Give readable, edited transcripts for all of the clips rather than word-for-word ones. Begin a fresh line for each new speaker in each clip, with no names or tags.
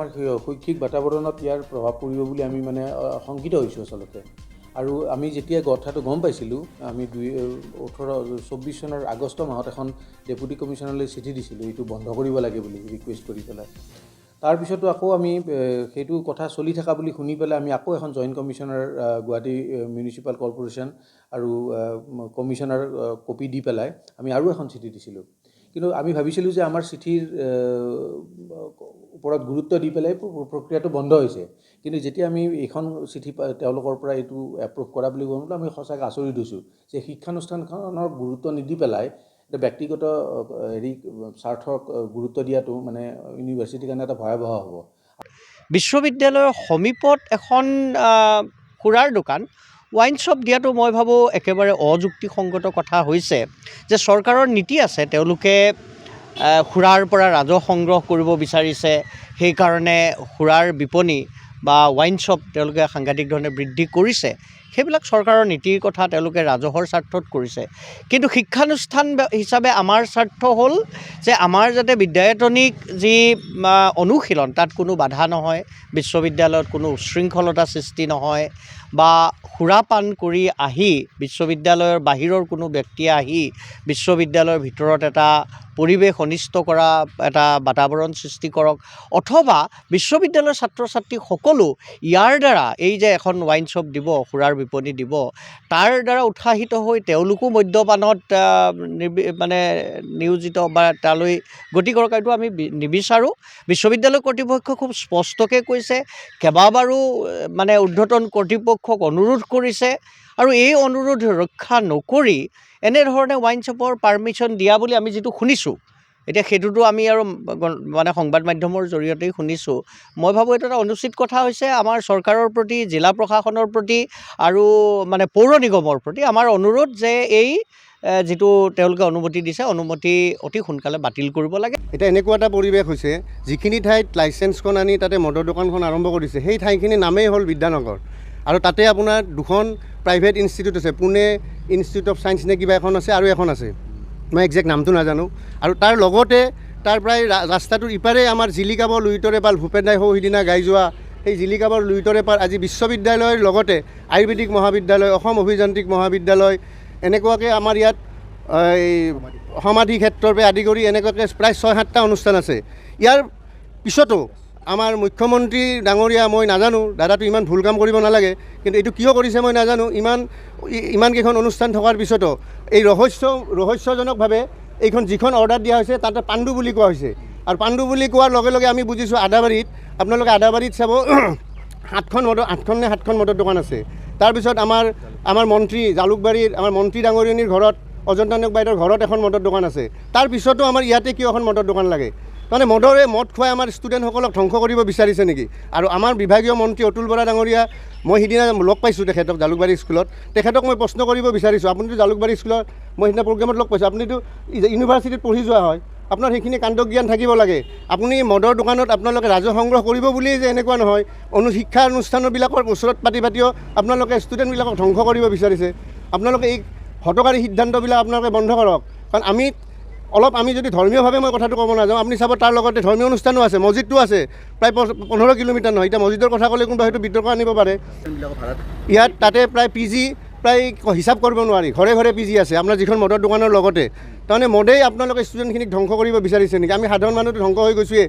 আমাৰ শৈক্ষিক বাতাবৰণত ইয়াৰ প্ৰভাৱ পৰিব বুলি আমি মানে শংকিত হৈছোঁ আচলতে। আৰু আমি যেতিয়া কথাটো গম পাইছিলোঁ, আমি 2024 চনৰ আগষ্ট মাহত এখন ডেপুটি কমিশ্যনাৰলৈ চিঠি দিছিলোঁ এইটো বন্ধ কৰিব লাগে বুলি ৰিকুৱেষ্ট কৰি পেলাই। তাৰপিছতো আকৌ আমি সেইটো কথা চলি থকা বুলি শুনি পেলাই আমি আকৌ এখন joint commissioner Guwahati municipal corporation আৰু কমিশ্যনাৰ কপি দি পেলাই আমি আৰু এখন চিঠি দিছিলোঁ। কিন্তু আমি ভাবিছিলোঁ যে আমাৰ চিঠিৰ ওপৰত গুৰুত্ব দি পেলাই প্ৰক্ৰিয়াটো বন্ধ হৈছে। কিন্তু যেতিয়া আমি এইখন চিঠি তেওঁলোকৰ পৰা এইটো এপ্ৰুভ কৰা বুলি গম পালোঁ, আমি সঁচাকৈ আচৰিত হৈছোঁ যে শিক্ষানুষ্ঠানখনৰ গুৰুত্ব নিদি পেলাই এটা ব্যক্তিগত স্বাৰ্থক গুৰুত্ব দিয়াটো মানে ইউনিভাৰ্চিটিৰ কাৰণে এটা ভয়াৱহ হ'ব।
বিশ্ববিদ্যালয়ৰ সমীপত এখন সুৰাৰ দোকান ৱাইন শ্বপ দিয়াটো মই ভাবোঁ একেবাৰে অযুক্তিসংগত কথা হৈছে যে চৰকাৰৰ নীতি আছে, তেওঁলোকে সুৰাৰ পৰা ৰাজহ সংগ্ৰহ কৰিব বিচাৰিছে, সেইকাৰণে সুৰাৰ বিপণী বা ৱাইন শ্বপ তেওঁলোকে সাংঘাতিক ধৰণে বৃদ্ধি কৰিছে। সেইবিলাক চৰকাৰৰ নীতিৰ কথা, তেওঁলোকে ৰাজহৰ স্বাৰ্থত কৰিছে। কিন্তু শিক্ষানুষ্ঠান হিচাপে আমাৰ স্বাৰ্থ হ'ল যে আমাৰ যাতে বিদ্যায়তনিক যি অনুশীলন তাত কোনো বাধা নহয়, বিশ্ববিদ্যালয়ত কোনো উচ্ছৃংখলতা সৃষ্টি নহয়, বা সুৰাপান কৰি আহি বিশ্ববিদ্যালয়ৰ বাহিৰৰ কোনো ব্যক্তিয়ে আহি বিশ্ববিদ্যালয়ৰ ভিতৰত এটা পৰিৱেশ অনিষ্ট কৰা এটা বাতাবৰণ সৃষ্টি কৰক, অথবা বিশ্ববিদ্যালয়ৰ ছাত্ৰ ছাত্ৰী সকলো ইয়াৰ দ্বাৰা এই যে এখন ৱাইন শ্বপ দিব, সুৰাৰ বিপণী দিব, তাৰ দ্বাৰা উৎসাহিত হৈ তেওঁলোকো মদ্যপানত মানে নিয়োজিত বা তালৈ গতি কৰক, এইটো আমি নিবিচাৰোঁ। বিশ্ববিদ্যালয় কৰ্তৃপক্ষই খুব স্পষ্টকৈ কৈছে, কেইবাবাৰো মানে ঊৰ্ধ্বতন কৰ্তৃপক্ষক অনুৰোধ কৰিছে, আৰু এই অনুৰোধ ৰক্ষা নকৰি এনেধৰণে ৱাইন শ্বপৰ পাৰ্মিশ্যন দিয়া বুলি আমি যিটো শুনিছোঁ, এতিয়া সেইটোতো আমি আৰু মানে সংবাদ মাধ্যমৰ জৰিয়তেই শুনিছোঁ। মই ভাবোঁ এইটো এটা অনুচিত কথা হৈছে। আমাৰ চৰকাৰৰ প্ৰতি, জিলা প্ৰশাসনৰ প্ৰতি আৰু মানে পৌৰ নিগমৰ প্ৰতি আমাৰ অনুৰোধ যে এই যিটো তেওঁলোকে অনুমতি দিছে, অনুমতি অতি সোনকালে বাতিল কৰিব লাগে।
এতিয়া এনেকুৱা এটা পৰিৱেশ হৈছে, যিখিনি ঠাইত লাইচেঞ্চখন আনি তাতে মদৰ দোকানখন আৰম্ভ কৰিছে, সেই ঠাইখিনিৰ নামেই হ'ল বিদ্যানগৰ, আৰু তাতে আপোনাৰ দুখন প্ৰাইভেট ইনষ্টিটিউট আছে, পুনে ইনষ্টিটিউট অফ ছায়েন্স নে কিবা এখন আছে, আৰু এখন আছে, মই একজেক্ট নামটো নাজানো। আৰু তাৰ লগতে তাৰ প্ৰায় ৰাস্তাটোৰ ইপাৰে আমাৰ জিলিকাবৰ লুইতৰে পাল, ভূপেন দাই সিদিনা গাই যোৱা সেই জিলিকাবৰ লুইতৰে পাল আজি বিশ্ববিদ্যালয়ৰ লগতে আয়ুৰ্বেদিক মহাবিদ্যালয়, অসম অভিযান্ত্ৰিক মহাবিদ্যালয়, এনেকুৱাকৈ আমাৰ ইয়াত এই সমাধি ক্ষেত্ৰৰ পৰা আদি কৰি এনেকুৱাকৈ প্ৰায় 6-7টা অনুষ্ঠান আছে। ইয়াৰ পিছতো আমাৰ মুখ্যমন্ত্ৰী ডাঙৰীয়া, মই নাজানো, দাদাটো ইমান ভুল কাম কৰিব নালাগে, কিন্তু এইটো কিয় কৰিছে মই নাজানো, ইমানকেইখন অনুষ্ঠান থকাৰ পিছতো এই ৰহস্যজনকভাৱে এইখন যিখন অৰ্ডাৰ দিয়া হৈছে তাতে পাণ্ডু বুলি কোৱা হৈছে। আৰু পাণ্ডু বুলি কোৱাৰ লগে লগে আমি বুজিছোঁ আদাবাৰীত, আপোনালোকে আদাবাৰীত চাব 8খন নে 7খন মদৰ দোকান আছে। তাৰপিছত আমাৰ মন্ত্ৰী জালুকবাৰীৰ আমাৰ মন্ত্ৰী ডাঙৰীয়নীৰ ঘৰত, অজন্তা নেওগ বাইদেউৰ ঘৰত এখন মদৰ দোকান আছে। তাৰপিছতো আমাৰ ইয়াতে কিয় এখন মদৰ দোকান লাগে? মানে মদ খুৱাই আমাৰ ষ্টুডেণ্টসকলক ধ্বংস কৰিব বিচাৰিছে নেকি? আৰু আমাৰ বিভাগীয় মন্ত্ৰী অতুল বৰা ডাঙৰীয়া, মই সিদিনা লগ পাইছোঁ তেখেতক জালুকবাৰী স্কুলত, তেখেতক মই প্ৰশ্ন কৰিব বিচাৰিছোঁ, আপুনিতো জালুকবাৰী স্কুলত মই সিদিনা প্ৰগ্ৰেমত লগ পাইছোঁ, আপুনিতো ইউনিভাৰ্চিটিত পঢ়ি যোৱা হয়, আপোনাৰ সেইখিনি কাণ্ড জ্ঞান থাকিব লাগে। আপুনি মদৰ দোকানত আপোনালোকে ৰাজহ সংগ্ৰহ কৰিব বুলিয়েই যে এনেকুৱা নহয়, শিক্ষা অনুষ্ঠানবিলাকৰ ওচৰত পাতিও আপোনালোকে ষ্টুডেণ্টবিলাকক ধ্বংস কৰিব বিচাৰিছে। আপোনালোকে এই হঠকাৰী সিদ্ধান্তবিলাক আপোনালোকে বন্ধ কৰক। কাৰণ আমি যদি ধৰ্মীয়ভাৱে মই কথাটো ক'ব নাযাওঁ, আপুনি চাব তাৰ লগতে ধৰ্মীয় অনুষ্ঠানো আছে, মছজিদটো আছে, প্ৰায় 15 কিলোমিটাৰ নহয়। এতিয়া মছজিদৰ কথা ক'লে কোনোবা হয়তো বিতৰ্ক আনিব পাৰে। ইয়াত তাতে প্ৰায় পিজি প্ৰায় হিচাপ কৰিব নোৱাৰি, ঘৰে ঘৰে পিজি আছে আপোনাৰ যিখন মদৰ দোকানৰ লগতে। তাৰমানে মদেই আপোনালোকে ষ্টুডেণ্টখিনিক ধ্বংস কৰিব বিচাৰিছে নেকি? আমি সাধাৰণ মানুহটো ধ্বংস হৈ গৈছোঁৱে।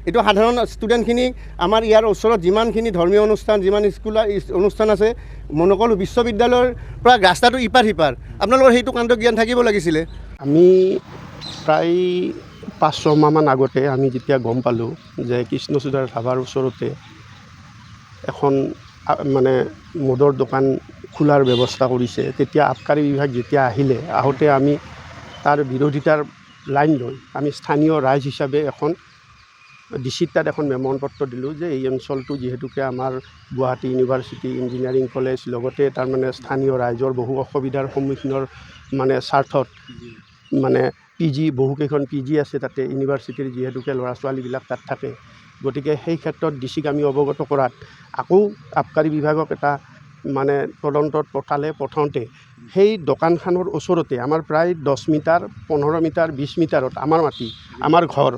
এইটো সাধাৰণ ষ্টুডেণ্টখিনি আমাৰ ইয়াৰ ওচৰত যিমানখিনি ধৰ্মীয় অনুষ্ঠান, যিমান স্কুলৰ অনুষ্ঠান আছে, নকলোঁ বিশ্ববিদ্যালয়ৰ পৰা ৰাস্তাটো ইপাৰ সিপাৰ, আপোনালোকৰ সেইটো কাণ্ড জ্ঞান থাকিব লাগিছিলে।
আমি প্ৰায় 5-6 মাহমান আগতে আমি যেতিয়া গম পালোঁ যে কৃষ্ণচূড়াৰ ধাবাৰ ওচৰতে এখন মানে মদৰ দোকান খোলাৰ ব্যৱস্থা কৰিছে, তেতিয়া আবকাৰী বিভাগ যেতিয়া আহোঁতে আমি তাৰ বিৰোধিতাৰ লাইন লৈ আমি স্থানীয় ৰাইজ হিচাপে এখন ডিচিত তাত এখন মেমন পত্ৰ দিলোঁ যে এই অঞ্চলটো যিহেতুকে আমাৰ গুৱাহাটী ইউনিভাৰ্চিটি ইঞ্জিনিয়াৰিং কলেজ, লগতে তাৰমানে স্থানীয় ৰাইজৰ বহু অসুবিধাৰ সন্মুখীনৰ মানে স্বাৰ্থত মানে বহুকেইখন পিজি আছে তাতে ইউনিভাৰ্চিটিৰ, যিহেতুকে ল'ৰা ছোৱালীবিলাক তাত থাকে, গতিকে সেই ক্ষেত্ৰত ডিচিক আমি অৱগত কৰাত আকৌ আবকাৰী বিভাগক এটা মানে তদন্তত পঠাওঁতে সেই দোকানখনৰ ওচৰতে আমাৰ প্ৰায় 10 মিটাৰ, 15 মিটাৰ, 20 মিটাৰত আমাৰ মাটি, আমাৰ ঘৰ,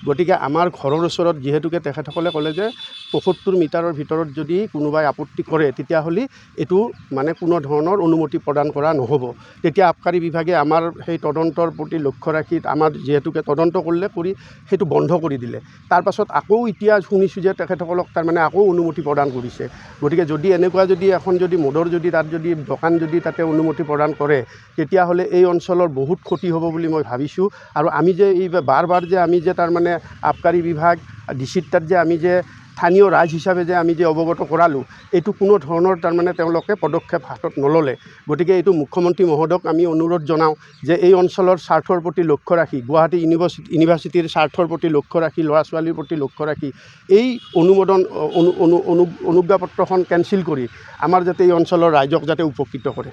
গতিকে আমাৰ ঘৰৰ ওচৰত যিহেতুকে তেখেতসকলে ক'লে যে ৭৫ মিটাৰৰ ভিতৰত যদি কোনোবাই আপত্তি কৰে তেতিয়াহ'লে এইটো মানে কোনো ধৰণৰ অনুমতি প্ৰদান কৰা নহ'ব। তেতিয়া আবকাৰী বিভাগে আমাৰ সেই তদন্তৰ প্ৰতি লক্ষ্য ৰাখি আমাৰ যিহেতুকে তদন্ত কৰিলে কৰি সেইটো বন্ধ কৰি দিলে। তাৰপাছত আকৌ এতিয়া শুনিছোঁ যে তেখেতসকলক তাৰমানে আকৌ অনুমতি প্ৰদান কৰিছে। গতিকে যদি এনেকুৱা যদি এখন যদি মদৰ যদি তাত যদি দোকান যদি তাতে অনুমতি প্ৰদান কৰে তেতিয়াহ'লে এই অঞ্চলৰ বহুত ক্ষতি হ'ব বুলি মই ভাবিছোঁ। আৰু আমি যে এই বাৰ যে আমি যে তাৰমানে আবকাৰী বিভাগ ডিচিত তাত যে আমি যে স্থানীয় ৰাইজ হিচাপে যে আমি যে অৱগত কৰালোঁ এইটো কোনো ধৰণৰ তাৰমানে তেওঁলোকে পদক্ষেপ হাতত নল'লে। গতিকে এইটো মুখ্যমন্ত্ৰী মহোদয়ক আমি অনুৰোধ জনাওঁ যে এই অঞ্চলৰ স্বাৰ্থৰ প্ৰতি লক্ষ্য ৰাখি গুৱাহাটী ইউনিভাৰ্চিটিৰ স্বাৰ্থৰ প্ৰতি লক্ষ্য ৰাখি ল'ৰা ছোৱালীৰ প্ৰতি লক্ষ্য ৰাখি এই অনুজ্ঞাপত্ৰখন কেঞ্চেল কৰি আমাৰ যাতে এই অঞ্চলৰ ৰাইজক যাতে উপকৃত কৰে।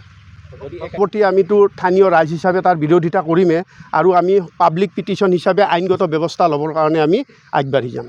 প্ৰতি আমিতো স্থানীয় ৰাইজ হিচাপে তাৰ বিৰোধিতা কৰিমেই আৰু আমি পাব্লিক পিটিশ্যন হিচাপে আইনগত ব্যৱস্থা ল'বৰ কাৰণে আমি আগবাঢ়ি যাম।